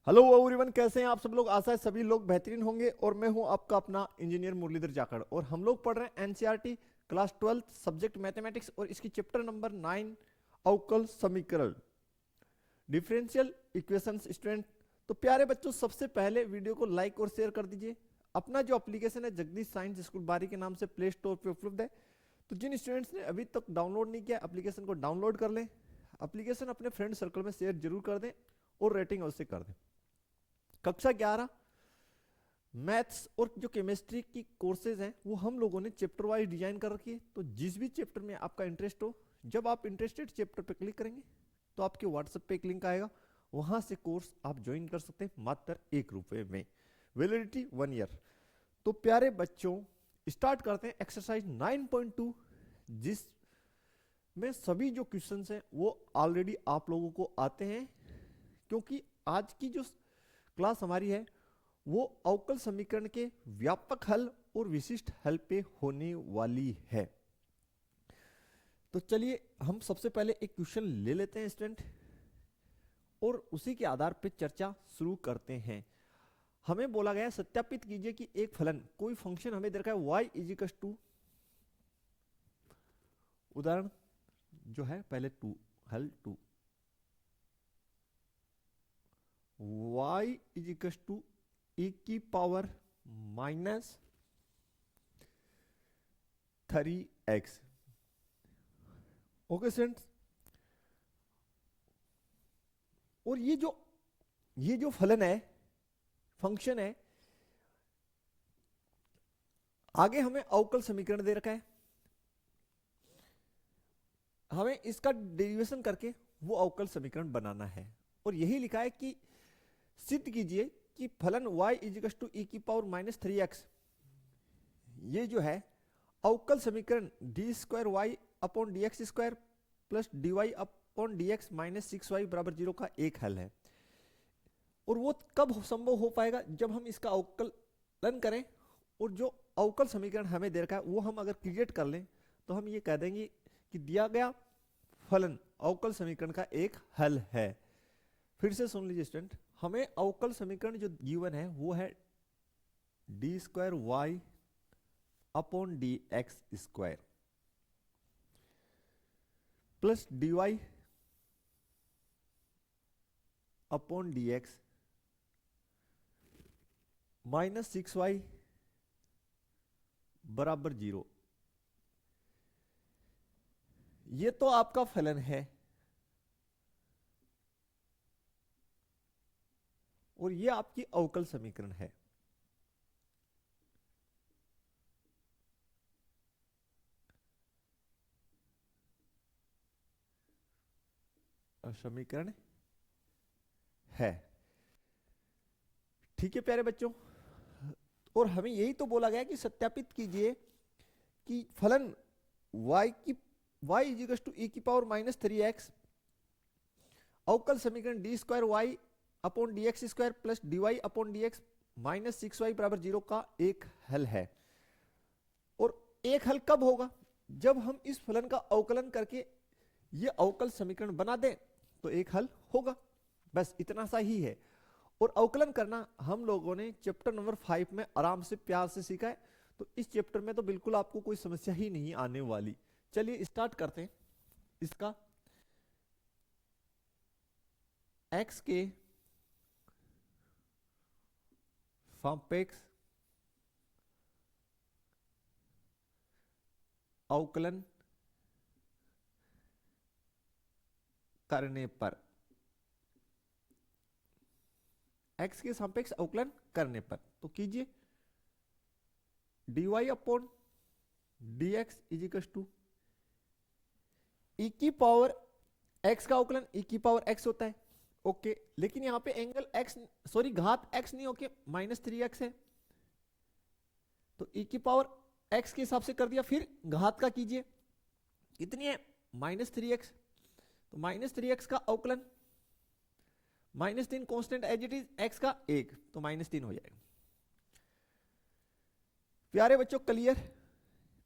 Hello everyone, कैसे हैं आप सब लोग। आशा है सभी लोग बेहतरीन होंगे और मैं हूं आपका अपना इंजीनियर मुरलीधर जाखड़ और हम लोग पढ़ रहे हैं एनसीईआरटी क्लास 12 सब्जेक्ट मैथमेटिक्स और इसकी चैप्टर नंबर 9 अवकल समीकरण डिफरेंशियल इक्वेशंस। स्टूडेंट, तो प्यारे बच्चों, सबसे पहले वीडियो को लाइक और शेयर कर दीजिए। अपना जो एप्लीकेशन है जगदीश साइंस स्कूल बारी के नाम से प्ले स्टोर पर उपलब्ध है, तो जिन स्टूडेंट्स ने अभी तक डाउनलोड नहीं किया एप्लीकेशन को डाउनलोड कर लें। एप्लीकेशन अपने फ्रेंड सर्कल में शेयर जरूर कर दें और रेटिंग अवश्य कर दें। कक्षा 11 मैथ्स और जो केमिस्ट्री की कोर्सेज हैं वो हम लोगों ने चैप्टर वाइज डिजाइन कर रखी है। तो जिस भी चैप्टर में आपका इंटरेस्ट हो, जब आप इंटरेस्टेड चैप्टर पे क्लिक करेंगे तो आपके व्हाट्सएप पे एक लिंक आएगा, वहां से कोर्स आप ज्वाइन कर सकते हैं मात्र ₹1 में, वैलिडिटी 1 ईयर। तो प्यारे बच्चों, स्टार्ट करते हैं एक्सरसाइज 9.2, जिस में सभी जो क्वेश्चंस हैं वो ऑलरेडी आप लोगों को आते हैं, क्योंकि आज की जो क्लास हमारी है वो अवकल समीकरण के व्यापक हल और विशिष्ट हल पे होने वाली है। तो चलिए हम सबसे पहले एक क्वेश्चन ले लेते हैं स्टूडेंट और उसी के आधार पे चर्चा शुरू करते हैं। हमें बोला गया सत्यापित कीजिए कि एक फलन कोई फंक्शन हमें दे रखा है y इजिकल टू, उदाहरण जो है पहले टू हल टू y इजिकल टू e की पावर -3x। ओके स्टूडेंट्स, और ये जो फलन है, फंक्शन है, आगे हमें अवकल समीकरण दे रखा है, हमें इसका डेरिवेशन करके वो अवकल समीकरण बनाना है। और यही लिखा है कि सिद्ध कीजिए कि फलन y इजिकल टू e की पावर -3x ये जो है अवकल समीकरण d square y upon d x square plus d y upon d x -6y बराबर 0 का एक हल है। और वो कब संभव हो पाएगा? जब हम इसका अवकलन करें और जो अवकल समीकरण हमें दे रखा है वो हम अगर क्रिएट कर लें तो हम ये कह देंगे कि दिया गया फलन अवकल समीकरण का एक हल है। फिर से सुन लीजिए स्टूडेंट, हमें अवकल समीकरण जो गिवन है वो है d square y upon d x square plus d y upon d x -6y बराबर 0। ये तो आपका फलन है और ये आपकी अवकल समीकरण है। समीकरण है, ठीक है प्यारे बच्चों। और हमें यही तो बोला गया कि सत्यापित कीजिए कि फलन y इजिकल टू e की पावर -3x अवकल समीकरण d square y upon d x square plus d y upon d x -6y बराबर 0 का एक हल है। और एक हल कब होगा? जब हम इस फलन का अवकलन करके ये अवकल समीकरण बना दें तो एक हल होगा। बस इतना सा ही है। और अवकलन करना हम लोगों ने चैप्टर नंबर 5 में आराम से प्यार से सीखा है, तो इस चैप्टर में तो बिल्कुल आपको कोई समस्या ही नहीं आने वाली। चलिए स्टार्ट करते हैं इसका। x के सापेक्ष अवकलन करने पर, x के सापेक्ष अवकलन करने पर तो कीजिए dy upon dx is equal to e की पावर x का अवकलन e की पावर x होता है। ओके, लेकिन यहां पे एंगल x, सॉरी घात x नहीं होके -3x है, तो e की पावर x के हिसाब से कर दिया। फिर घात का कीजिए, कितनी है? -3x, तो -3x का अवकलन -3 constant as it is, x का 1 तो -3 हो जाएगा। प्यारे बच्चों क्लियर?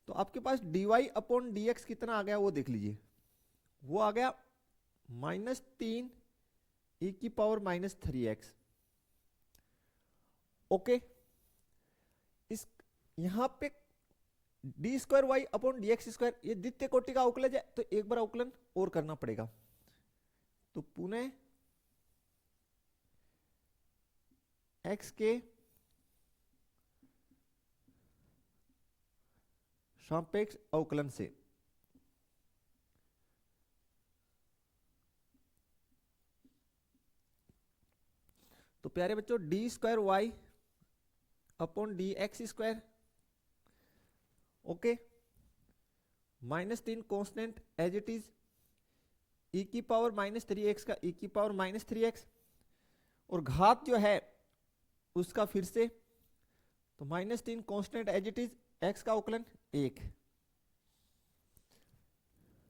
तो आपके पास dy अपॉन dx कितना आ गया वो देख लीजिए, वो आ गया -3 e की पावर -3x ओके, इस यहां पे d square y upon d x square ये द्वितीय कोटि का अवकलज है, तो एक बार अवकलन और करना पड़ेगा। तो पुनः एक्स के सापेक्ष अवकलन से तो प्यारे बच्चों d square y upon d x square, okay, -3 constant as it is, e की पावर -3x का ई की पावर -3x, और घात जो है उसका फिर से तो -3 constant as it is, x का अवकलन 1।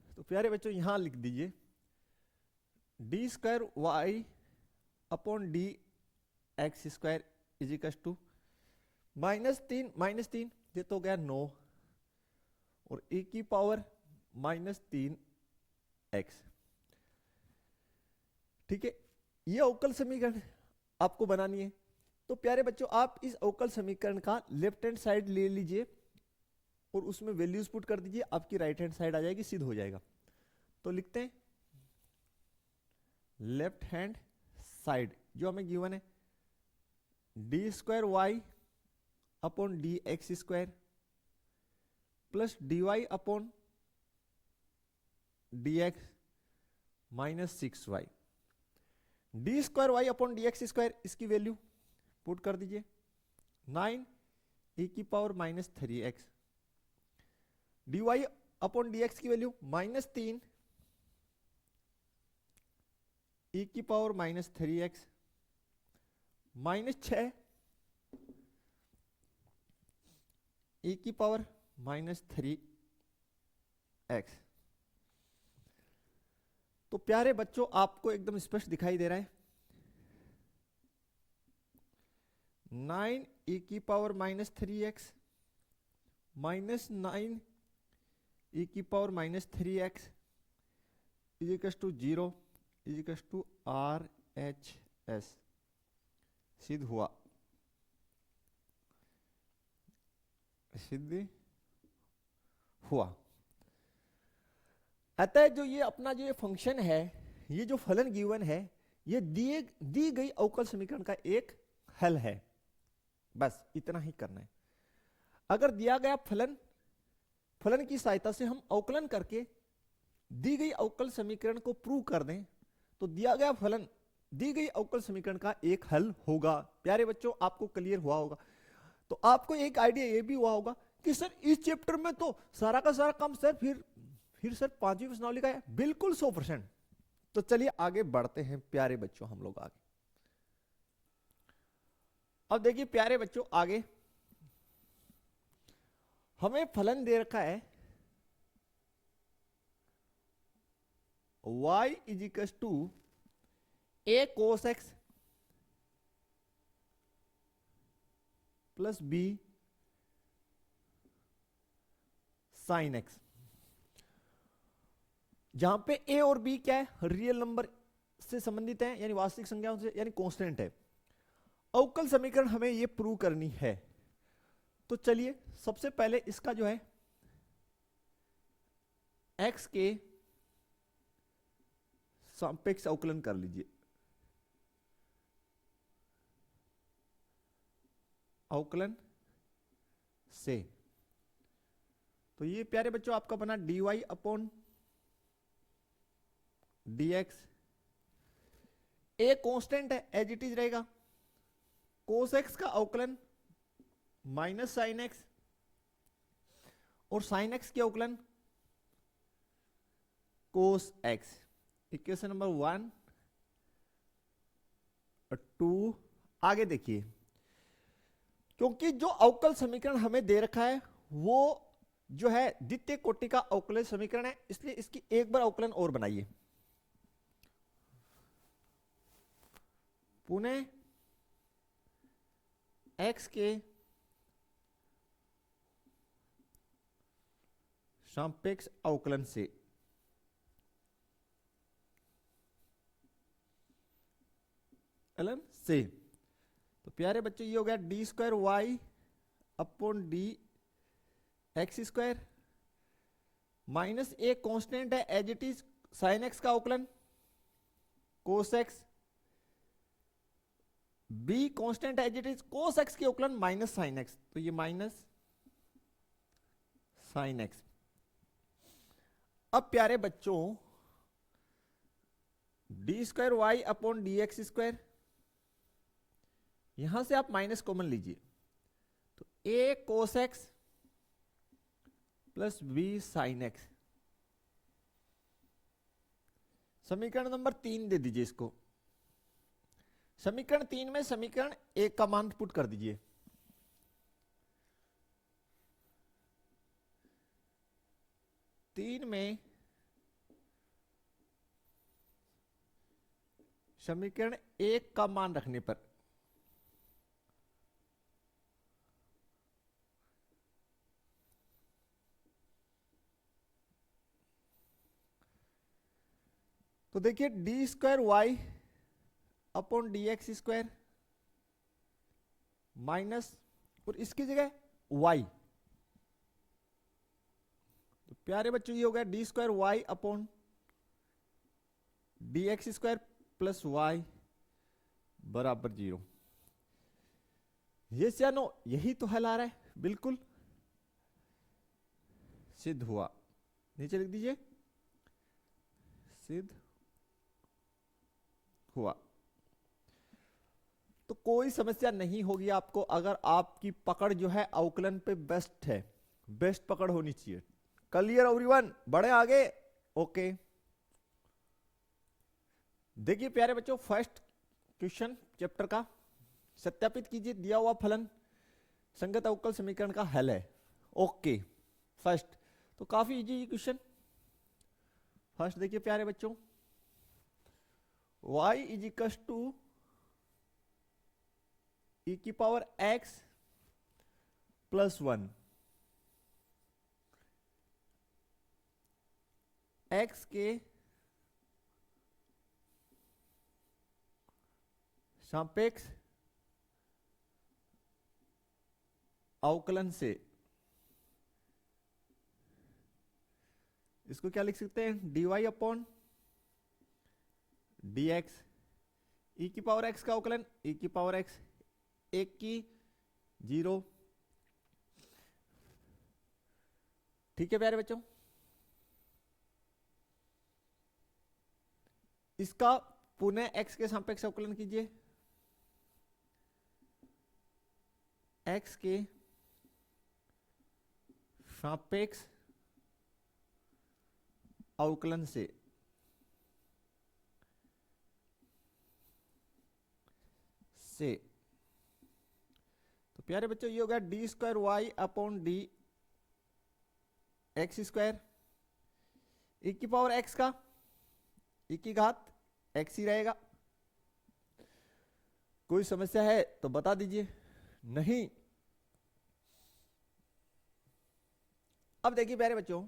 तो प्यारे बच्चों यहां लिख दीजिए d square y upon d x square is equal to -3 ये तो हो गया 9 और e की पावर -3x। ठीक है, ये अवकल समीकरण आपको बनानी है। तो प्यारे बच्चों आप इस अवकल समीकरण का लेफ्ट हैंड साइड ले लीजिए और उसमें वैल्यूज पुट कर दीजिए, आपकी राइट हैंड साइड आ जाएगी, सिद्ध हो जाएगा। तो लिखते हैं लेफ्ट हैंड साइड जो हमें गिवन है d square y upon d x square plus d y upon d x -6y, d square y upon d x square इसकी वैल्यू पुट कर दीजिए 9 e की power -3x, d y upon d x की value -3 e की power -3x -6 e की power -3x। तो प्यारे बच्चों आपको एकदम स्पष्ट दिखाई दे रहा है 9 e की पावर -3x -9 e की power -3x is equal to 0 is equal to RHS। सिद्ध हुआ, सिद्ध हुआ। अतः जो ये अपना जो ये फंक्शन है, ये जो फलन गिवन है, ये दी गई अवकल समीकरण का एक हल है। बस इतना ही करना है। अगर दिया गया फलन की सहायता से हम अवकलन करके दी गई अवकल समीकरण को प्रूव कर दें तो दिया गया फलन दी गई अवकल समीकरण का एक हल होगा। प्यारे बच्चों आपको क्लियर हुआ होगा। तो आपको एक आइडिया ये भी हुआ होगा कि सर इस चैप्टर में तो सारा का सारा काम सर फिर सर 5वीं प्रश्नावली का है। बिल्कुल 100%। तो चलिए आगे बढ़ते हैं प्यारे बच्चों, हम लोग आगे। अब देखिए प्यारे बच्चों आगे हमें फलन दे रखा है y is equal to a cos x plus b sin x, जहां पे a और b क्या है, रियल नंबर से संबंधित है, यानी वास्तविक संख्याओं से, यानी कांस्टेंट है। अवकल समीकरण हमें ये प्रूव करनी है। तो चलिए सबसे पहले इसका जो है x के सापेक्ष अवकलन कर लीजिए। अवकलन से तो ये प्यारे बच्चों आपका बना dy upon dx, a constant है एज इट इज रहेगा, cos x का अवकलन माइनस साइन x और साइन x के अवकलन cos x। इक्वेशन नंबर 1 और 2। आगे देखिए, क्योंकि जो अवकल समीकरण हमें दे रखा है वो जो है द्वितीय कोटि का अवकल समीकरण है, इसलिए इसकी एक बार अवकलन और बनाइए। पुनः x के सापेक्ष अवकलन से तो प्यारे बच्चों ये हो गया d square y upon d x square minus A constant है as it is sine x का अवकलन cos x, B constant as it is cos x के अवकलन माइनस साइन एक्स, तो ये माइनस साइन एक्स। अब प्यारे बच्चों d square y upon d x square, यहां से आप माइनस कॉमन लीजिए तो A cos x plus B sine x. समीकरण नंबर 3 दे दीजिए इसको। समीकरण 3 में समीकरण 1 का मान पुट कर दीजिए। तीन में समीकरण 1 का मान रखने पर तो देखिए d square y upon d x square minus और इसकी जगह वाई, तो प्यारे बच्चों ये हो गया d square y upon d x square plus y बराबर 0। ये या नो, यही तो हल आ रहा है, बिल्कुल सिद्ध हुआ। नीचे लिख दीजिए सिद्ध हुआ। तो कोई समस्या नहीं होगी आपको अगर आपकी पकड़ जो है अवकलन पे बेस्ट है, बेस्ट पकड़ होनी चाहिए। क्लियर एवरीवन, बढ़े आगे। ओके देखिए प्यारे बच्चों फर्स्ट क्वेश्चन चैप्टर का सत्यापित कीजिए। दिया हुआ फलन संगत अवकल समीकरण का हल है। ओके फर्स्ट तो काफी इजी क्वेश्चन। फर्स्ट देखिए प्यारे बच्चों y is equal to e की पावर x प्लस 1 x के सापेक्ष अवकलन से, इसको क्या लिख सकते हैं dy अपॉन dx, e की पावर x का अवकलन e की पावर x 1 की 0। ठीक है प्यारे बच्चों, इसका पुनः x के सापेक्ष अवकलन कीजिए। x के सापेक्ष अवकलन से तो प्यारे बच्चों ये हो गया d square y upon d x square, e की पावर x का e की घात x ही रहेगा। कोई समस्या है तो बता दीजिए, नहीं। अब देखिए प्यारे बच्चों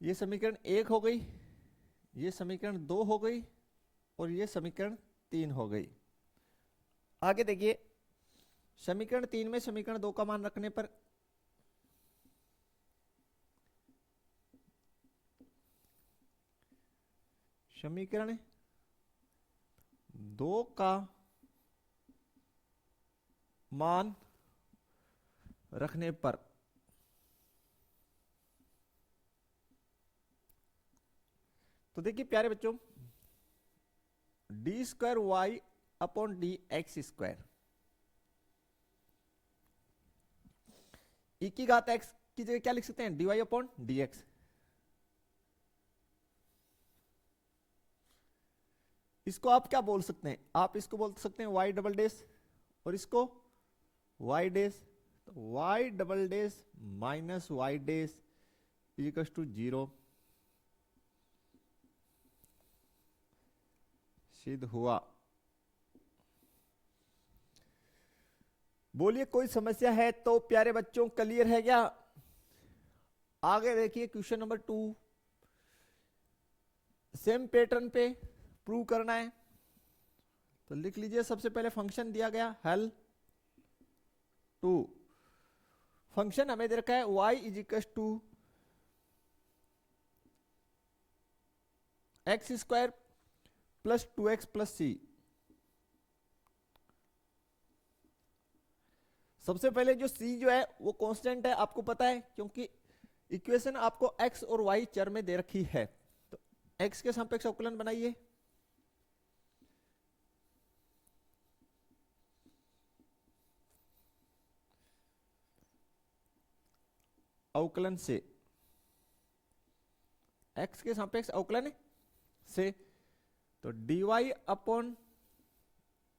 ये समीकरण 1 हो गई, ये समीकरण 2 हो गई और ये समीकरण 3 हो गई। आगे देखिए समीकरण 3 में समीकरण 2 का मान रखने पर समीकरण 2 का मान रखने पर तो देखिए प्यारे बच्चों d square y upon d x square, e की घात एक्स की जगह क्या लिख सकते हैं d y upon d x. इसको आप क्या बोल सकते हैं, आप इसको बोल सकते हैं वाई डबल डेस और इसको वाई डेस, तो y double dash minus y dash equal to 0। सिद्ध हुआ। बोलिए कोई समस्या है तो प्यारे बच्चों क्लियर है क्या। आगे देखिए क्वेश्चन नंबर 2 सेम पैटर्न पे प्रूव करना है। तो लिख लीजिए सबसे पहले फंक्शन दिया गया हेल टू, फंक्शन हमें दे रखा है y is equal to x square plus 2x plus C. सबसे पहले जो c जो है वो कांस्टेंट है, आपको पता है, क्योंकि इक्वेशन आपको x और y चर में दे रखी है। तो x के सापेक्ष अवकलन बनाइए, अवकलन से, x के सापेक्ष अवकलन से, तो dy upon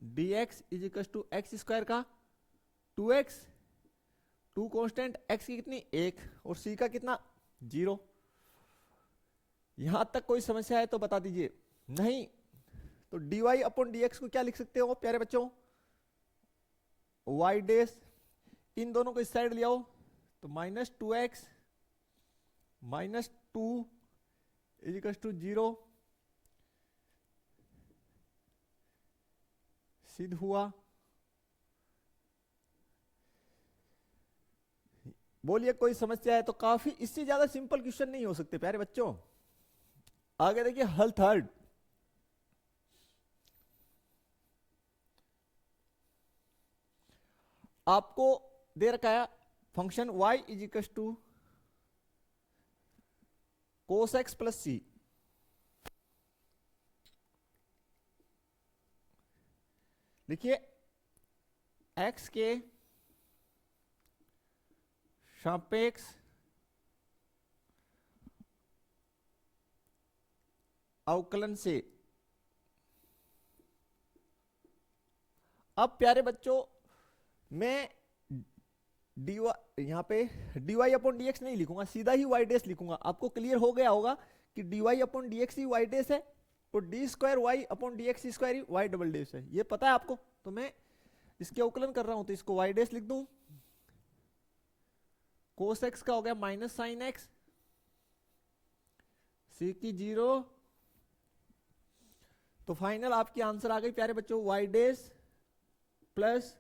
dx is equal to x square का 2x, 2 कांस्टेंट, x की कितनी 1 और c का कितना 0। यहां तक कोई समस्या है तो बता दीजिए, नहीं तो dy अपॉन dx को क्या लिख सकते हो प्यारे बच्चों, y डैश, इन दोनों को इस साइड ले आओ तो minus 2x minus 2 is equal to 0, सिद्ध हुआ। बोलिए कोई समस्या है तो, काफी इससे ज्यादा सिंपल क्वेश्चन नहीं हो सकते प्यारे बच्चों। आगे देखिए हल थर्ड, आपको दे रखा है function y is equal to cos x plus C. लिखिए x के सापेक्ष अवकलन से। अब प्यारे बच्चों मैं dy यहां पे dy अपॉन dx नहीं लिखूंगा, सीधा ही y डैश लिखूंगा। आपको क्लियर हो गया होगा कि dy अपॉन dx ही y डैश है और d square y upon dx square ही y डबल डैश है, ये पता है आपको। तो मैं इसके अवकलन कर रहा हूं तो इसको y डैश लिख दूं, कोस एक्स का हो गया माइनस साइन एक्स, सी की 0, तो फाइनल आपकी आंसर आ गई प्यारे बच्चों y dash plus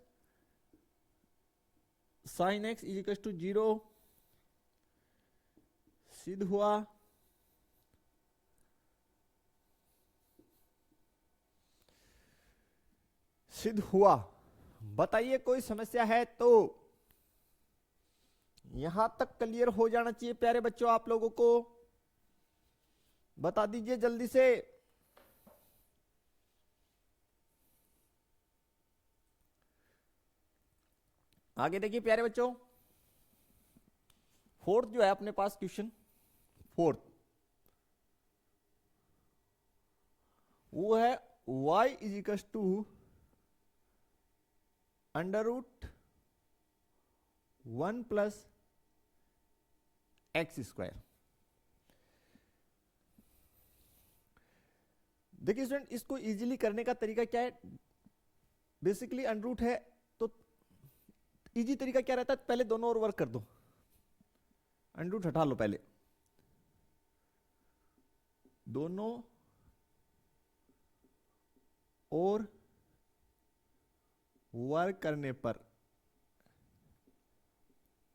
sine x is equal to 0, सिद्ध हुआ। सिद्ध हुआ, बताइए कोई समस्या है तो। यहां तक क्लियर हो जाना चाहिए प्यारे बच्चों, आप लोगों को बता दीजिए जल्दी से। आगे देखिए प्यारे बच्चों, फोर्थ जो है अपने पास क्वेश्चन, फोर्थ वो है y is equal to under root 1 plus x square. देखिए स्टूडेंट, इसको इजीली करने का तरीका क्या है, बेसिकली अंडर रूट है तो इजी तरीका क्या रहता है, पहले दोनों ओर वर्क कर दो, अंडर रूट हटा लो पहले, दोनों और वर्क करने पर,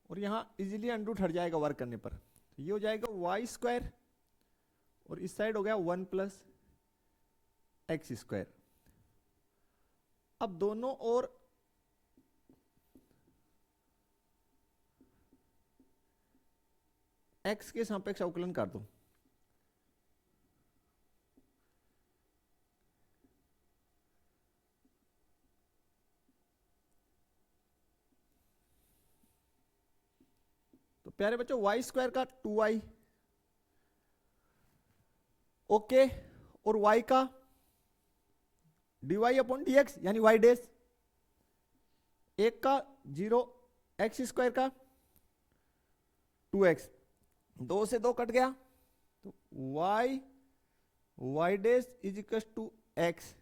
और यहां इजीली अंडर रूट हट जाएगा वर्क करने पर, तो ये हो जाएगा वाई स्क्वायर और इस साइड हो गया 1 प्लस एक्स स्क्वायर। अब दोनों ओर एक्स के सापेक्ष अवकलन कर दो, तो प्यारे बच्चों वाई स्क्वायर का 2y, ओके, और y का dy अपॉन dx यानी y डैश, एक का 0, एक्स स्क्वायर का 2x, 2 से 2 कट गया तो y dash is equal to x।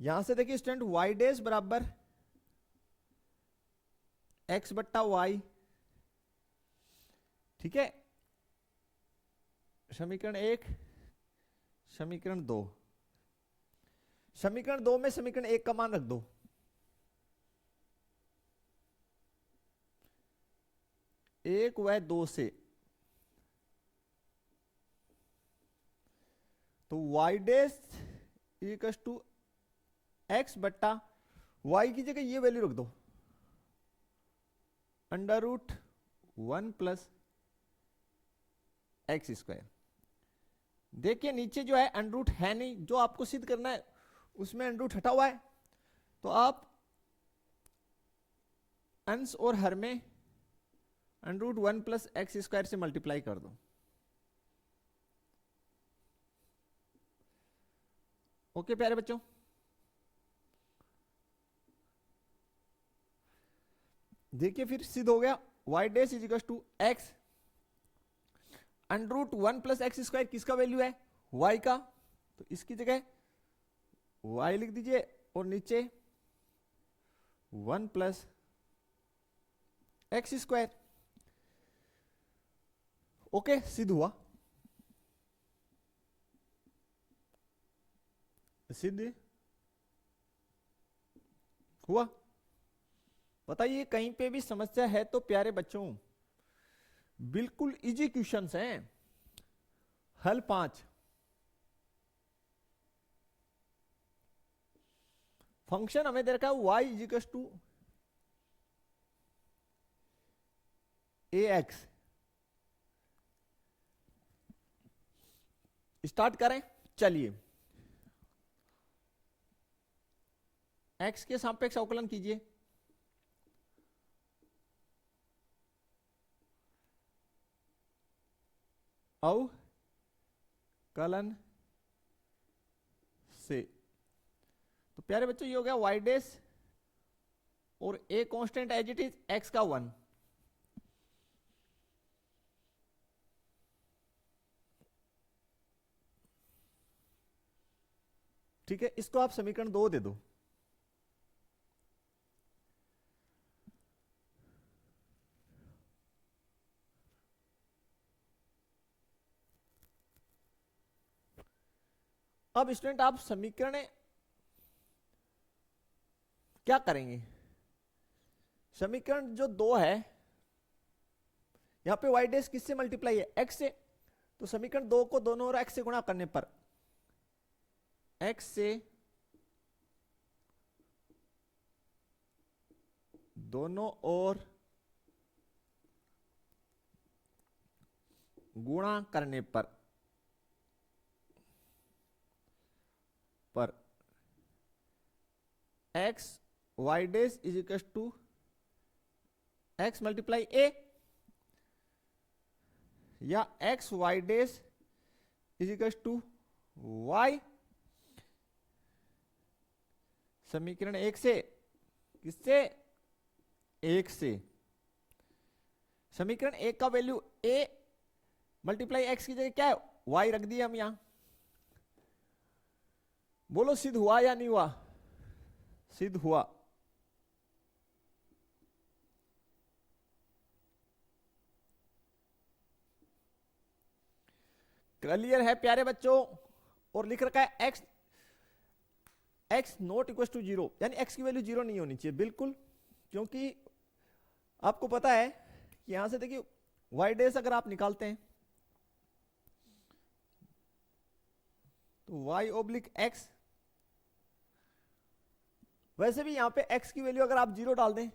यहां से देखिए स्टूडेंट y डैश बराबर x बट्टा y, ठीक है, समीकरण 1, समीकरण 2। समीकरण 2 में समीकरण 1 का मान रख दो। एक व 2 से तो y dash equals to x बट्टा y की जगह ये वैल्यू रख दो, under root 1 plus x square. देखिए नीचे जो है अंडर रूट है नहीं, जो आपको सिद्ध करना है उसमें अंडर रूट हटा हुआ है, तो आप अंश और हर में under root 1 plus x square से मल्टीप्लाई कर दो। ओके प्यारे बच्चों, देखिए फिर सिद्ध हो गया y dash is equal to x under root 1 plus x square किसका वैल्यू है, y का, तो इसकी जगह y लिख दीजिए और नीचे 1 प्लस एक्स स्क्वायर। ओके सिद्ध हुआ, सिद्ध हुआ। बताइए कहीं पे भी समस्या है तो प्यारे बच्चों बिल्कुल इजी क्वेश्चंस हैं। हल 5, फंक्शन हमें दे रखा है y is equal to ax। Start करें, चलिए x के सापेक्ष अवकलन कीजिए। अवकलन से तो प्यारे बच्चों ये हो गया y डैश और a constant as it is x का 1। ठीक है, इसको आप समीकरण 2 दे दो। अब स्टूडेंट आप समीकरण क्या करेंगे, समीकरण जो 2 है यहां पे y डैश किससे मल्टीप्लाई है, x से, तो समीकरण 2 को दोनों ओर x से गुणा करने पर x से दोनों ओर गुणा करने पर x y dash is equal to x multiply a या x y dash is equal to y। समीकरण 1 से किससे, 1 से। समीकरण 1 का वैल्यू a मल्टीप्लाई x की जगह क्या है, y रख दिया हम यहां। बोलो सिद्ध हुआ या नहीं हुआ, सिद्ध हुआ। क्लियर है प्यारे बच्चों, और लिख रखा है x नॉट इक्वल टू 0, यानी x की वैल्यू 0 नहीं होनी चाहिए बिल्कुल, क्योंकि आपको पता है कि यहां से देखिए y डैश अगर आप निकालते हैं तो y ओब्लिक x, वैसे भी यहां पे x की वैल्यू अगर आप 0 डाल दें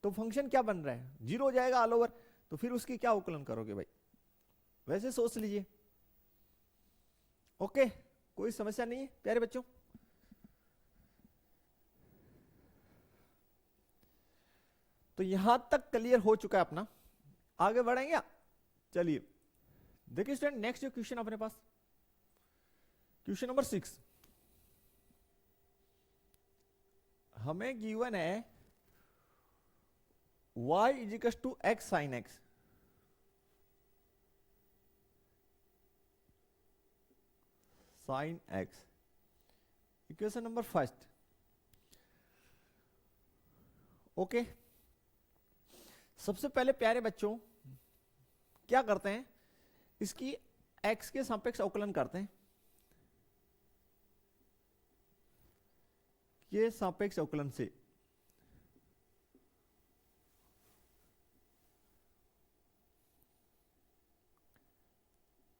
तो फंक्शन क्या बन रहा है, 0 हो जाएगा ऑल ओवर, तो फिर उसकी क्या अवकलन करोगे भाई, वैसे सोच लीजिए। ओके, कोई समस्या नहीं है प्यारे बच्चों। तो यहां तक क्लियर हो चुका है अपना, आगे बढ़ेंगे। चलिए देखिए स्टूडेंट नेक्स्ट जो क्वेश्चन अपने पास, क्वेश्चन नंबर 6, हमें गिवन है y is equal to x sine x. Sine x equation number first. Okay, सबसे पहले प्यारे बच्चों क्या करते हैं, इसकी x के सापेक्ष अवकलन करते हैं। ये सापेक्ष अवकलन से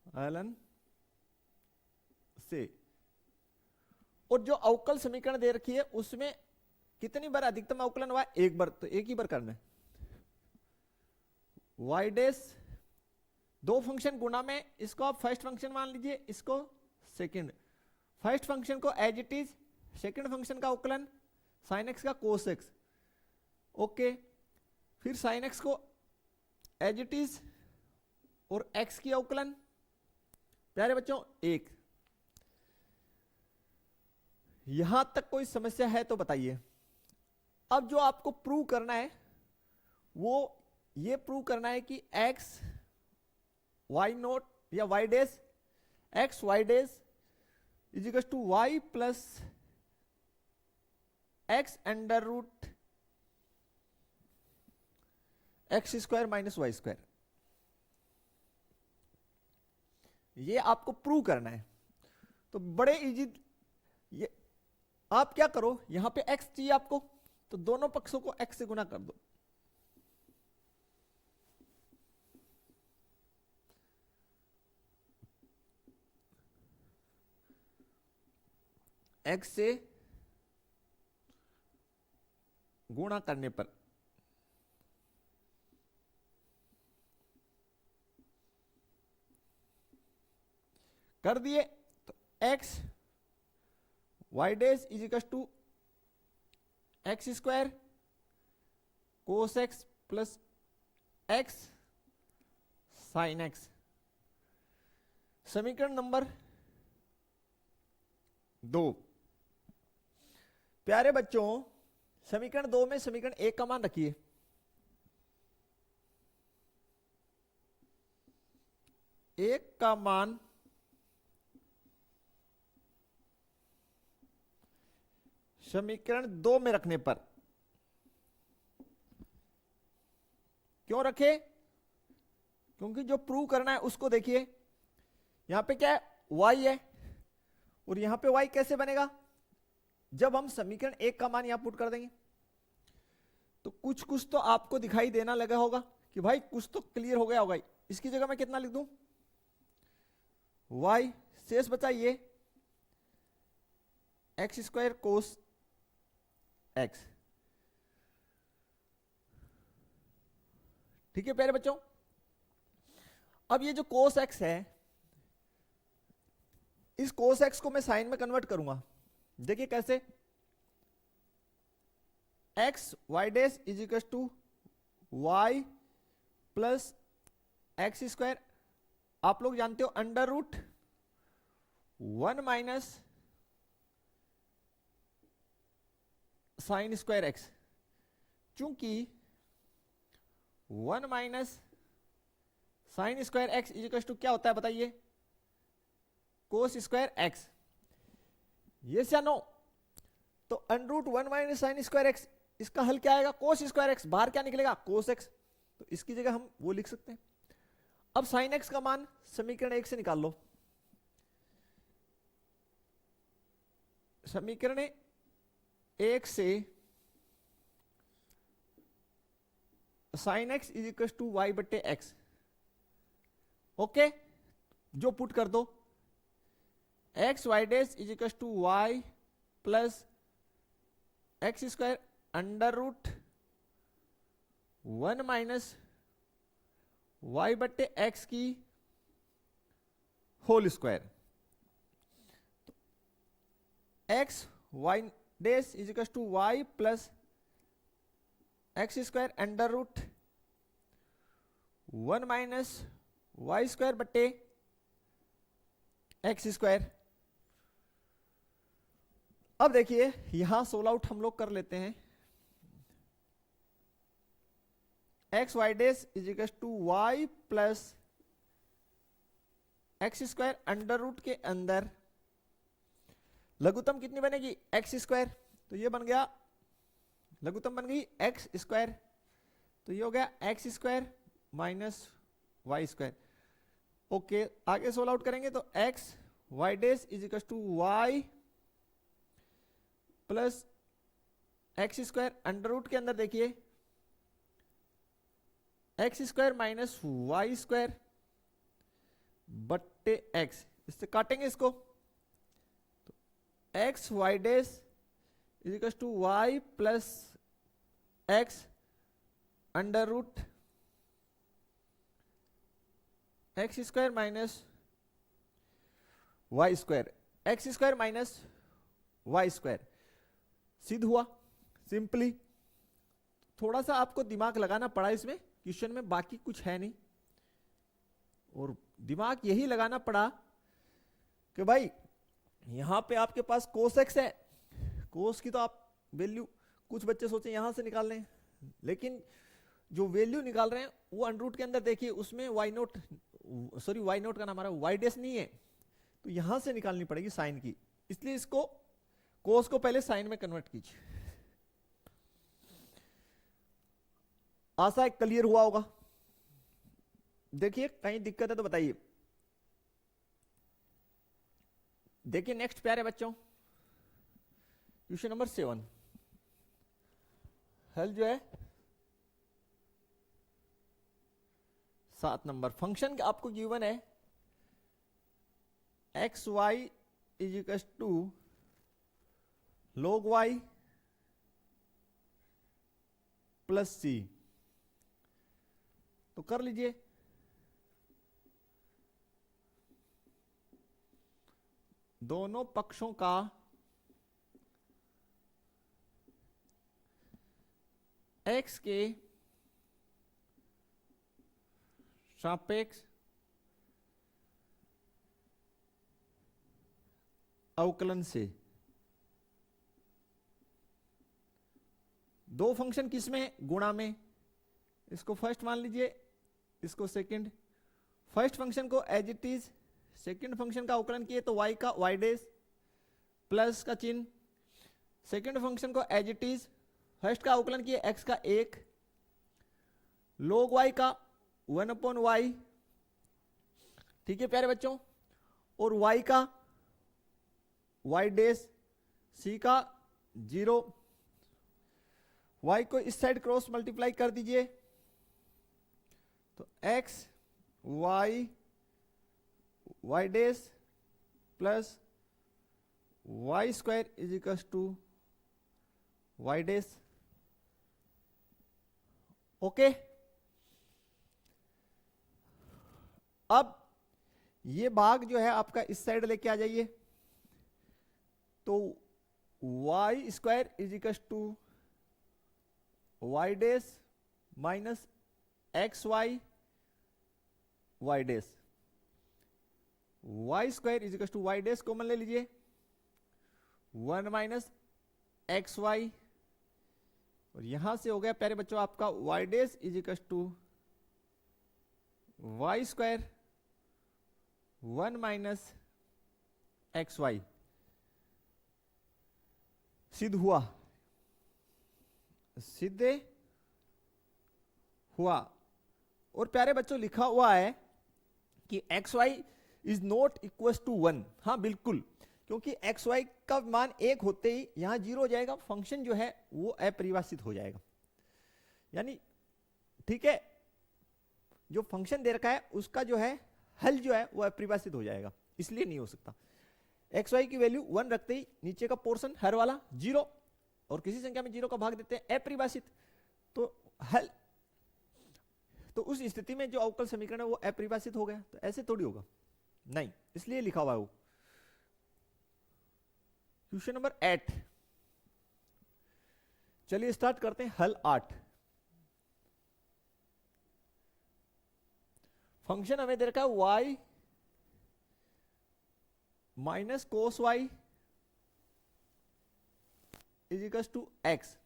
अवकलन से, और जो अवकल समीकरण दे रखी है उसमें कितनी बार अधिकतम अवकलन हुआ? एक बार, तो एक ही बार करना है। वाई डैश दो फंक्शन गुणा में, इसको आप फर्स्ट फंक्शन मान लीजिए, इसको सेकंड। फर्स्ट फंक्शन को as it is, second function का अवकलन साइन एक्स का कोस एक्स, ओके। फिर साइन एक्स को एज इट इज और एक्स की अवकलन, प्यारे बच्चों एक। यहां तक कोई समस्या है तो बताइए। अब जो आपको प्रूव करना है वो ये प्रूव करना है कि x y नोट या y dash, x y dash is equal to y plus x under root x square minus y square, ये आपको प्रूव करना है। तो बड़े इजी, ये आप क्या करो, यहां पे x चाहिए आपको, तो दोनों पक्षों को x से गुना कर दो। x से गुणा करने पर कर दिए, तो x y dash is equal to x square cos x plus x sine x. समीकरण नंबर 2। प्यारे बच्चों, समीकरण 2 में समीकरण 1 का मान रखिए। एक का मान समीकरण 2 में रखने पर, क्यों रखे? क्योंकि जो प्रूव करना है उसको देखिए। यहां पे क्या है, y है, और यहां पे y कैसे बनेगा? जब हम समीकरण 1 का मान यहां पुट कर देंगे तो कुछ कुछ तो आपको दिखाई देना लगा होगा कि भाई कुछ तो क्लियर हो गया होगा। इसकी जगह मैं कितना लिख दूं? y शेष बचा ये एक्स स्क्वायर कोस एक्स। ठीक है प्यारे बच्चों, अब ये जो कोस एक्स है, इस कोस एक्स को मैं साइन में कन्वर्ट करूंगा। देखिए कैसे, x y dash is equal to y plus x square, आप लोग जानते हो under root 1 minus sine square x. चूंकि 1 minus sine square x is equal to क्या होता है बताइए? Cos square x. यस या नो? तो under root 1 minus sine square x, इसका हल क्या आएगा? Cos square x. बाहर क्या निकलेगा? Cos x. तो इसकी जगह हम वो लिख सकते हैं। अब साइन एक्स का मान समीकरण 1 से निकाल लो। समीकरण 1 से sine x is equal to y बटे एक्स, ओके। जो पुट कर दो, x y dash is equal to y plus x square under root 1 minus y बटे एक्स की whole square. X y dash is equal to y plus x square under root 1 minus y square बटे x square. अब देखिए यहां solve out हम लोग कर लेते हैं। X y dash is equal to y plus x square under root के अंदर लघुत्तम कितनी बनेगी? X square. तो ये बन गया, लघुत्तम बन गई एक्स स्क्वायर, तो ये हो गया x square minus y square. Okay, आगे सोल्व आउट करेंगे तो x y dash is equal to y plus x square under root के अंदर देखिए x square minus y square बट्टे एक्स, इससे काटेंगे इसको तो x y dash is equal to y plus x under root x square minus y square, x square minus y square सिद्ध हुआ सिंपली। थोड़ा सा आपको दिमाग लगाना पड़ा इसमें क्वेश्चन में, बाकी कुछ है नहीं, और दिमाग यही लगाना पड़ा कि भाई यहां पे आपके पास कोस एक्स है, कोस की तो आप वैल्यू कुछ बच्चे सोचे यहां से निकाल लें, लेकिन जो वैल्यू निकाल रहे हैं वो अंडर रूट के अंदर देखिए उसमें y naught, sorry y naught का नाम हमारा वाई डेस नहीं है, तो यहां से निकालनी पड़ेगी साइन की, इसलिए इसको कोस को पहले साइन में कन्वर्ट कीजिए। आशा है क्लियर हुआ होगा। देखिए कहीं दिक्कत है तो बताइए। देखिए नेक्स्ट प्यारे बच्चों क्वेश्चन नंबर 7 हल जो है 7 नंबर। फंक्शन आपको गिवन है x y is equal to log y plus C, तो कर लीजिए। दोनों पक्षों का x के सापेक्ष अवकलन से दो फंक्शन किसमें गुणा में, इसको फर्स्ट मान लीजिए इसको सेकंड। फर्स्ट फंक्शन को as it is second function का अवकलन किए तो y का y डेस प्लस का चिन्ह, सेकंड फंक्शन को एज इट इज फर्स्ट का अवकलन किए x का 1 log y का 1/y, ठीक है प्यारे बच्चों, और y का y डेस c का 0, y को इस साइड क्रॉस मल्टीप्लाई कर दीजिए तो x y y dash plus y square is equal to y dash. Okay, अब ये भाग जो है आपका इस साइड लेके आ जाइए तो y square is equal to y dash minus x y y dash, y square is equal to y dash common ले लीजिए 1 माइनस एक्स वाई, और यहां से हो गया प्यारे बच्चों आपका y dash is equal to y square 1 minus x y. सिद्ध हुआ, सिद्धे हुआ। और प्यारे बच्चों लिखा हुआ है कि x y is not equal to 1, हाँ बिल्कुल, क्योंकि एक्स वाई का मान 1 होते ही यहां 0 हो जाएगा, फंक्शन जो है वो अपरिभाषित हो जाएगा, यानी ठीक है जो फंक्शन दे रखा है उसका जो है हल जो है वो अपरिभाषित हो जाएगा, इसलिए नहीं हो सकता। एक्स वाई की वैल्यू 1 रखते ही नीचे का पोर्शन हर वाला 0, और किसी संख्या में 0 का भाग देते हैं अपरिभाषित, तो हल, तो उस स्थिति में जो अवकल समीकरण है वो अपरिभाषित हो गया, तो ऐसे थोड़ी होगा, नहीं, इसलिए लिखा हुआ है वो। क्वेश्चन नंबर 8, चलिए स्टार्ट करते हैं हल 8। फंक्शन हमें दे रखा है y minus cos y is equal to x.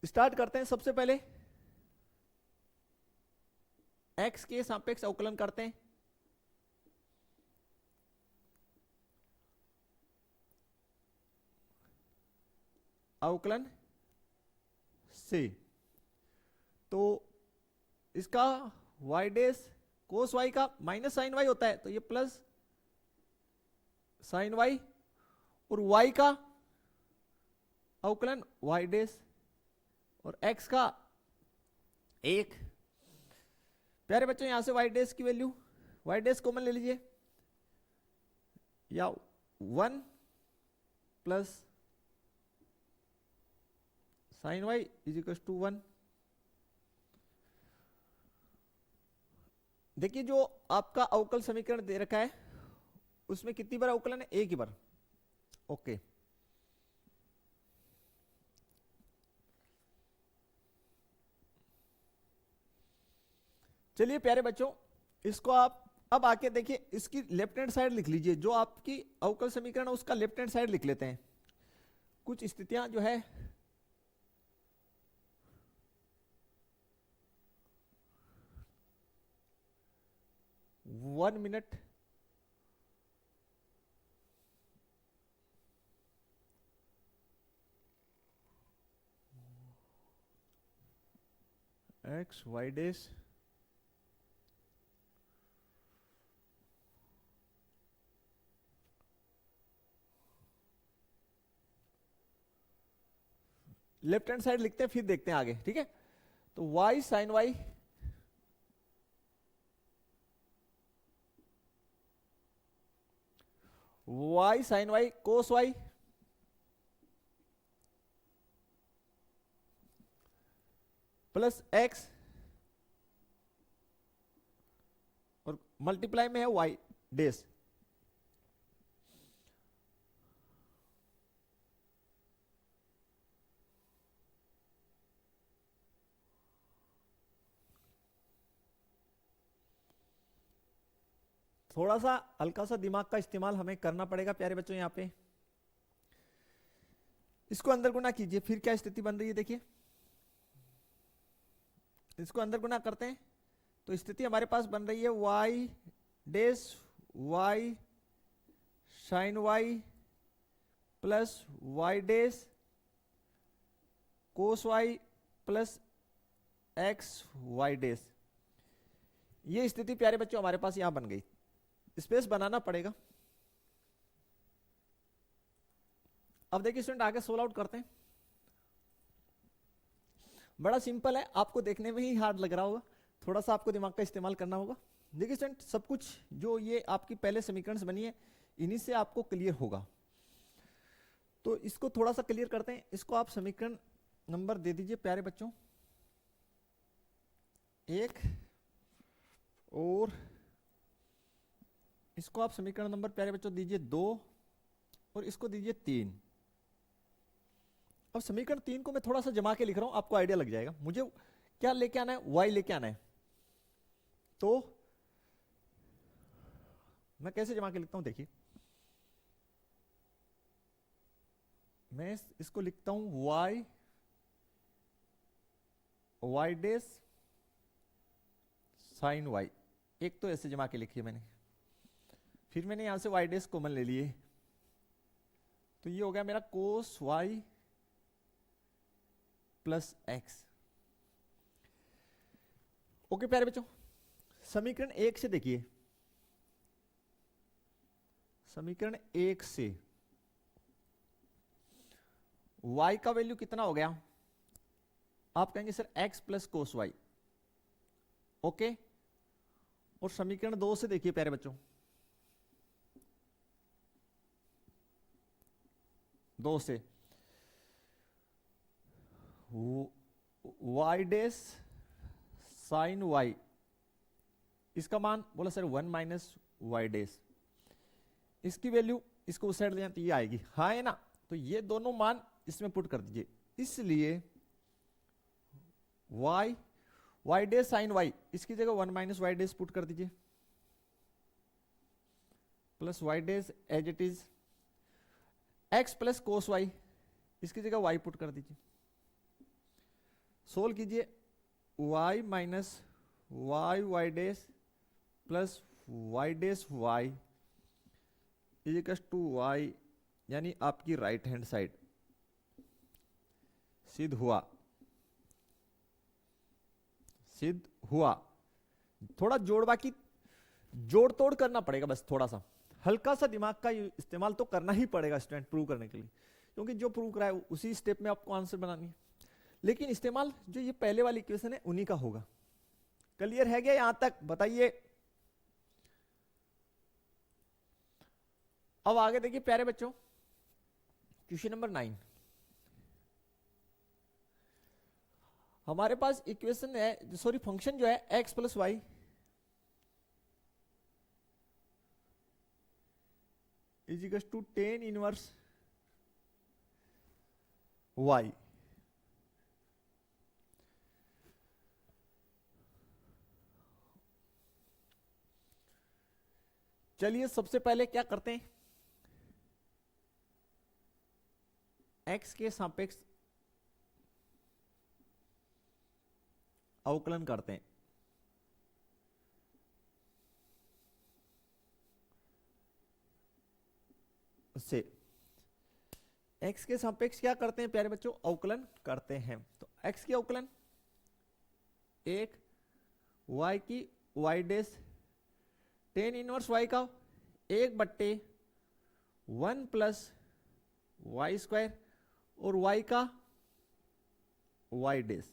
Start करते हैं, सबसे पहले x के सापेक्ष अवकलन करते हैं, अवकलन से, तो इसका y डेस कोस y का माइनस साइन y होता है तो ये प्लस साइन y, और y का अवकलन y डैश और x का 1। प्यारे बच्चों यहां से y डैश की वैल्यू, y डैश कॉमन ले लीजिए, या 1 plus sine y is equal to 1। देखिए जो आपका अवकल समीकरण दे रखा है उसमें कितनी बार अवकलन है, एक ही बार। ओके, चलिए प्यारे बच्चों इसको आप अब आके देखिए, इसकी लेफ्ट हैंड साइड लिख लीजिए, जो आपकी अवकल समीकरण है उसका लेफ्ट हैंड साइड लिख लेते हैं। कुछ स्थितियां जो है 1 minute, x y dash left hand side लिखते हैं, फिर देखते हैं आगे, ठीक है। तो y sine y y sine y cos y plus x और मल्टीप्लाई में है y डैश। थोड़ा सा हल्का सा दिमाग का इस्तेमाल हमें करना पड़ेगा प्यारे बच्चों। यहां पे इसको अंदर गुना कीजिए, फिर क्या स्थिति बन रही है देखिए, इसको अंदर गुना करते हैं तो स्थिति हमारे पास बन रही है y dash y sine y plus y dash cos y plus x y dash. ये स्थिति प्यारे बच्चों हमारे पास यहां बन गई। स्पेस बनाना पड़ेगा। अब देखिए स्टूडेंट आगे सोल्व आउट करते हैं। बड़ा सिंपल है, आपको देखने में ही हार्ड लग रहा होगा, थोड़ा सा आपको दिमाग का इस्तेमाल करना होगा। देखिए स्टूडेंट सब कुछ जो ये आपकी पहले समीकरण बनी है इन्हीं से आपको क्लियर होगा। तो इसको थोड़ा सा क्लियर करते हैं। इसको आप समीकरण नंबर दे दीजिए प्यारे बच्चों 1, और इसको आप समीकरण नंबर प्यारे बच्चों दीजिए 2, और इसको दीजिए 3। अब समीकरण 3 को मैं थोड़ा सा जमा के लिख रहा हूं, आपको आइडिया लग जाएगा। मुझे क्या लेके आना है, y लेके आना है। तो मैं कैसे जमा के लिखता हूं देखिए, मैं इसको लिखता हूं y डैश साइन y। एक तो ऐसे जमा के लिखी है मैंने, फिर मैंने यहां से y डैश कॉमन ले लिए, तो ये हो गया मेरा कोस y प्लस x। ओके प्यारे बच्चों, समीकरण 1 से देखिए, समीकरण 1 से y का वैल्यू कितना हो गया, आप कहेंगे sir x plus cos y। Okay, और समीकरण 2 से देखिए प्यारे बच्चों, 2 से y डैश साइन y, इसका मान बोला सर 1 माइनस वाई डैश, इसकी वैल्यू इसको उस साइड ले जाए तो ये आएगी, हाँ है ना। तो ये दोनों मान इसमें पुट कर दीजिए, इसलिए y डैश साइन y इसकी जगह 1 माइनस वाई डैश पुट कर दीजिए, plus y dash as it is, x plus cos y इसकी जगह y पुट कर दीजिए। सोल्व कीजिए, y minus y dash plus y dash y is equal to y, यानी आपकी राइट हैंड साइड सिद्ध हुआ, सिद्ध हुआ। थोड़ा जोड़ जोड़ तोड़ करना पड़ेगा, बस थोड़ा सा हल्का सा दिमाग का इस्तेमाल तो करना ही पड़ेगा स्टूडेंट प्रूव करने के लिए, क्योंकि जो प्रूव कराया उसी स्टेप में आपको आंसर बनानी है। लेकिन इस्तेमाल जो ये पहले वाली इक्वेशन है उन्हीं का होगा। क्लियर है क्या यहां तक? बताइए। अब आगे देखिए प्यारे बच्चों, क्वेश्चन नंबर 9। हमारे पास इक्वेशन है, सॉरी फंक्शन जो है x plus y is equal to tan inverse y। चलिए सबसे पहले क्या करते हैं, x के सापेक्ष अवकलन करते हैं। से x के सापेक्ष क्या करते हैं प्यारे बच्चों? अवकलन करते हैं। तो x की अवकलन एक y की y dash ten inverse y का एक बट्टे 1 प्लस वाई स्क्वायर और y का y डैश।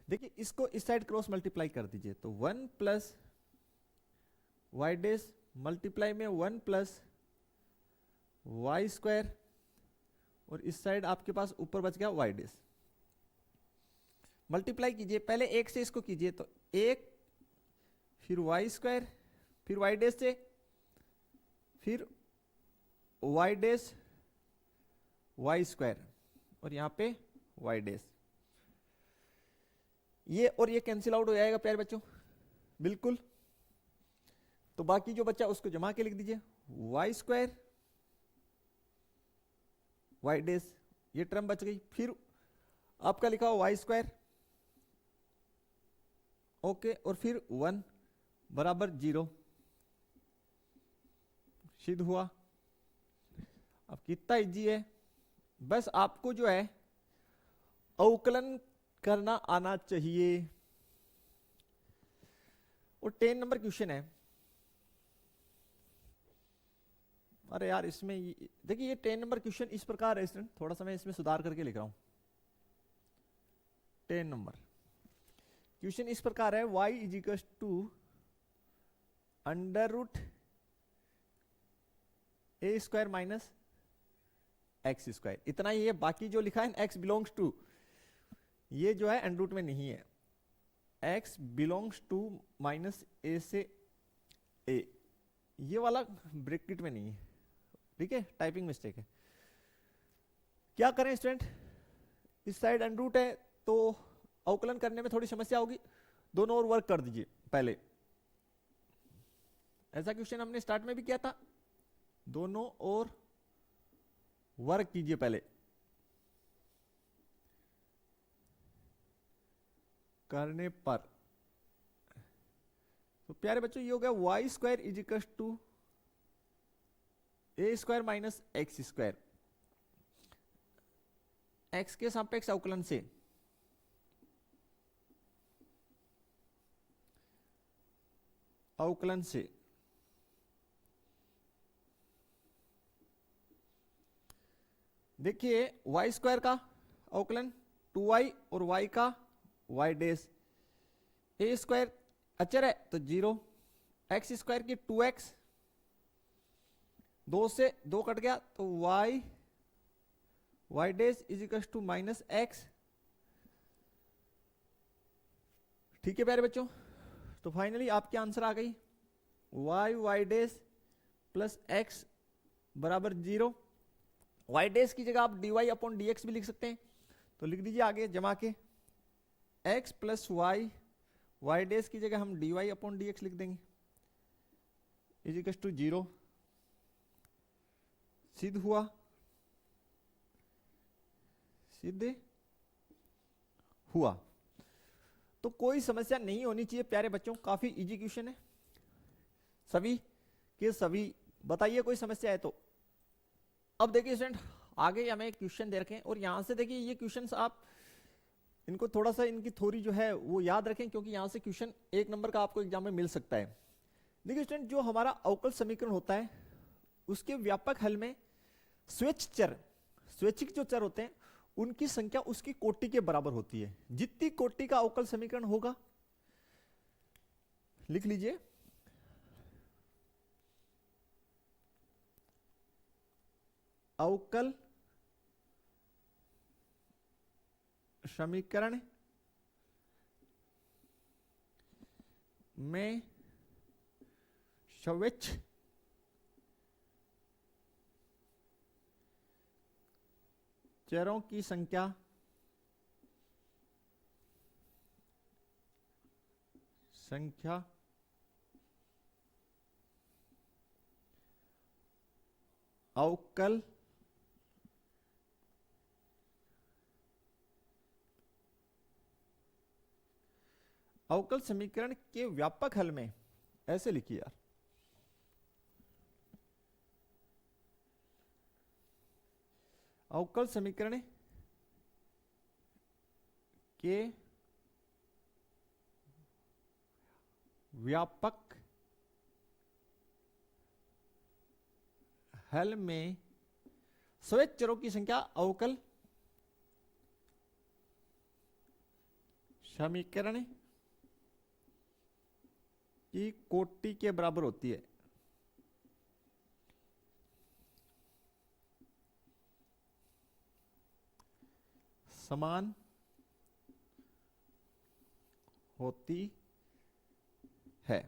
देखिए इसको इस साइड क्रॉस मल्टीप्लाई कर दीजिए तो 1 प्लस वाई डैश मल्टीप्लाई में 1 प्लस वाई स्क्वायर और इस साइड आपके पास ऊपर बच गया वाई डैश। मल्टीप्लाई कीजिए, पहले एक से इसको कीजिए तो एक, फिर वाई स्क्वायर, फिर वाई डैश से, फिर वाई डैश वाई स्क्वायर और यहां पे वाई डैश। ये और ये कैंसिल आउट हो जाएगा प्यारे बच्चों, बिल्कुल। तो बाकी जो बच्चा उसको जमा के लिख दीजिए, वाई स्क्वायर वाई डैश, ये टर्म बच गई। फिर आपका लिखा हुआ वाई स्क्वायर, ओके, और फिर 1 बराबर 0 सिद्ध हुआ। अब कितना इजी है, बस आपको जो है अवकलन करना आना चाहिए। और 10 नंबर क्वेश्चन है। अरे यार इसमें देखिए ये 10 नंबर क्वेश्चन इस प्रकार है स्टूडेंट, थोड़ा सा मैं इसमें सुधार करके लिख रहा हूं। 10 नंबर क्वेश्चन इस प्रकार है, y is equal to under root a square minus x square, इतना ही है। बाकी जो लिखा है x बिलोंग्स टू, ये जो है अंडर रूट में नहीं है, x बिलोंग्स टू माइनस ए से ए, ये वाला ब्रैकेट में नहीं है, ठीक है, टाइपिंग मिस्टेक है। क्या करें स्टूडेंट, इस साइड अंडर रूट है तो अवकलन करने में थोड़ी समस्या होगी, दोनों ओर वर्क कर दीजिए पहले। ऐसा क्वेश्चन हमने स्टार्ट में भी किया था, दोनों ओर वर्क कीजिए पहले। करने पर तो प्यारे बच्चों ये हो गया y square is equal to a square minus x square, x के सापेक्ष अवकलन से देखिए वाई स्क्वायर का अवकलन 2y और y का y डैश, ए स्क्वायर अचर है तो 0, एक्स स्क्वायर की 2x, 2 से 2 कट गया तो y dash is equal to minus x. ठीक है प्यारे बच्चों, तो फाइनली आपकी आंसर आ गई y डैश प्लस एक्स बराबर 0। y डैश की जगह आप dy अपॉन dx भी लिख सकते हैं, तो लिख दीजिए आगे जमा के x प्लस y डैश की जगह हम dy अपॉन dx लिख देंगे इज इक्वल टू 0। सिद्ध हुआ, सिद्ध हुआ। तो कोई समस्या नहीं होनी चाहिए प्यारे बच्चों, काफी इजी क्वेश्चन है सभी के सभी। बताइए कोई समस्या है तो। अब देखिए स्टूडेंट आगे हमें क्वेश्चन दे रखे हैं और यहां से देखिए ये क्वेश्चंस आप इनको थोड़ा सा इनकी थ्योरी जो है वो याद रखें, क्योंकि यहां से क्वेश्चन 1 नंबर का आपको एग्जाम में मिल सकता है। देखिए स्टूडेंट जो हमारा अवकल समीकरण होता है उसके व्यापक हल में स्वैच्छिक जो चर होते हैं उनकी संख्या उसकी कोटि के बराबर होती है। जितनी कोटि का अवकल समीकरण होगा, लिख लीजिए, अवकल समीकरण में स्वैच्छ चरों की संख्या अवकल समीकरण के व्यापक हल में, ऐसे लिखिए यार, अवकल समीकरण के व्यापक हल में स्वैच्छ चरों की संख्या अवकल समीकरण की कोटि के बराबर होती है। समान होती है।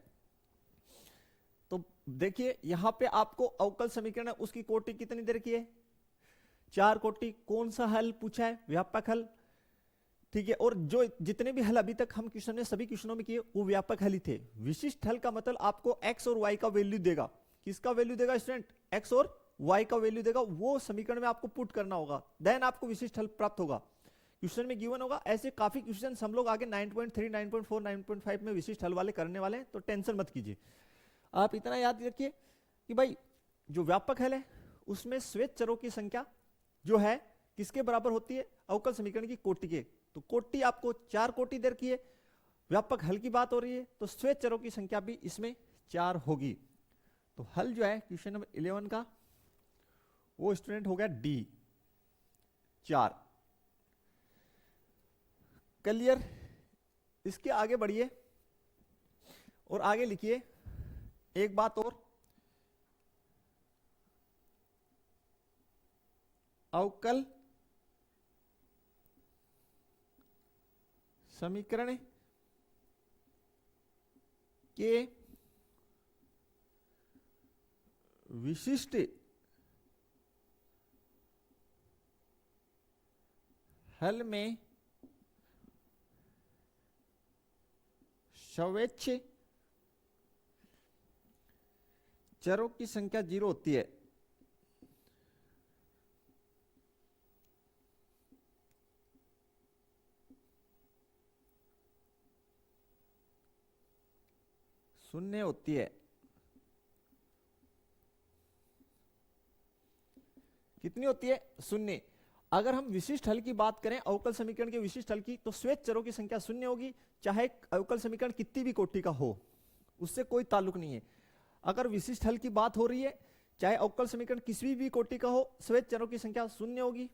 तो देखिए यहां पे आपको अवकल समीकरण है उसकी कोटि कितनी दे रखी है? 4 कोटि। कौन सा हल पूछा है? व्यापक हल। ठीक है, और जो जितने भी हल अभी तक हम क्वेश्चन में सभी क्वेश्चनों में किए वो व्यापक हल ही थे। विशिष्ट हल का मतलब आपको x और y का वैल्यू देगा। किसका वैल्यू देगा स्टूडेंट? x और y का वैल्यू देगा, वो समीकरण में आपको पुट करना होगा, देन आपको विशिष्ट हल प्राप्त होगा। क्वेश्चन में गिवन होगा। ऐसे काफी क्वेश्चन हम लोग आगे 9.3, 9.4, 9.5 में विशिष्ट हल वाले करने वाले हैं, तो टेंशन मत कीजिए। आप इतना याद रखिए कि भाई जो व्यापक हल है उसमें स्वैच्छ चरों की संख्या जो है किसके बराबर होती है? अवकल समीकरण की कोटि के। तो कोटि आपको 4 कोटि दे रखी है, व्यापक हल की बात हो रही है, तो स्वैच्छ चरों की संख्या भी इसमें 4 होगी। तो हल जो है क्वेश्चन नंबर 11 का वो स्टूडेंट हो गया डी, 4। क्लियर? इसके आगे बढ़िए और आगे लिखिए एक बात और, अवकल समीकरण के विशिष्ट हल में स्वैच्छ चरों की संख्या 0 होती है। शून्य होती है। कितनी होती है? शून्य। अगर हम विशिष्ट हल की बात करें, अवकल समीकरण के विशिष्ट हल की, तो स्वैच्छ चरों की संख्या शून्य होगी, चाहे अवकल समीकरण कितनी भी कोटि का हो, उससे कोई ताल्लुक नहीं है। अगर विशिष्ट हल की बात हो रही है, चाहे अवकल समीकरण किसी भी कोटि का हो, स्वैच्छ चरों की संख्या शून्य होगी।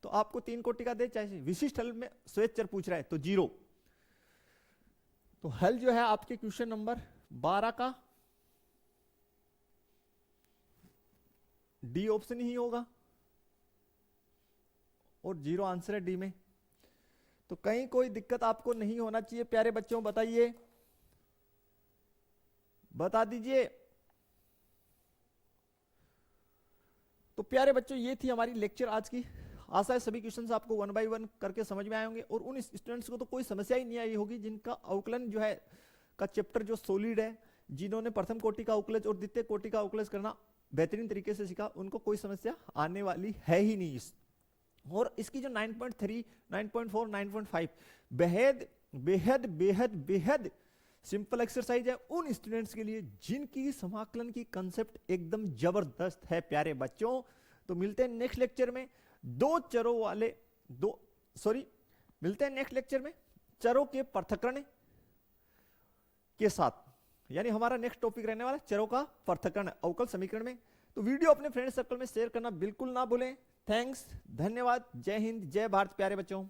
तो आपको 3 कोटि का दे, चाहे विशिष्ट हल में स्वैच्छ चर पूछ रहा है तो 0। तो हल जो है आपके क्वेश्चन नंबर 12 का डी ऑप्शन ही होगा और 0 आंसर है डी में। तो कहीं कोई दिक्कत आपको नहीं होना चाहिए प्यारे बच्चों, बताइए, बता दीजिए। तो प्यारे बच्चों ये थी हमारी लेक्चर आज की। आशा है सभी क्वेश्चंस आपको 1 बाय 1 करके समझ में आए होंगे, और उन स्टूडेंट्स को तो कोई समस्या ही नहीं आई होगी जिनका अवकलन जो है का चैप्टर जो सॉलिड है, जिन्होंने प्रथम कोटि का अवकलज और द्वितीय कोटि का अवकलज करना बेहतरीन तरीके से सीखा, उनको कोई समस्या आने वाली है ही नहीं। और इसकी जो 9.3, 9.4, 9.5 बेहद बेहद बेहद बेहद सिंपल एक्सरसाइज है उन स्टूडेंट्स के लिए जिनकी समाकलन की कंसेप्ट एकदम जबरदस्त है प्यारे बच्चों। तो मिलते हैं नेक्स्ट लेक्चर में मिलते हैं नेक्स्ट लेक्चर में चरों के पृथक्करण के साथ, यानी हमारा नेक्स्ट टॉपिक रहने वाला है चरों का पृथक्करण अवकल समीकरण में। तो वीडियो अपने फ्रेंड सर्कल में शेयर करना बिल्कुल ना भूलें। थैंक्स, धन्यवाद, जय हिंद, जय भारत प्यारे बच्चों।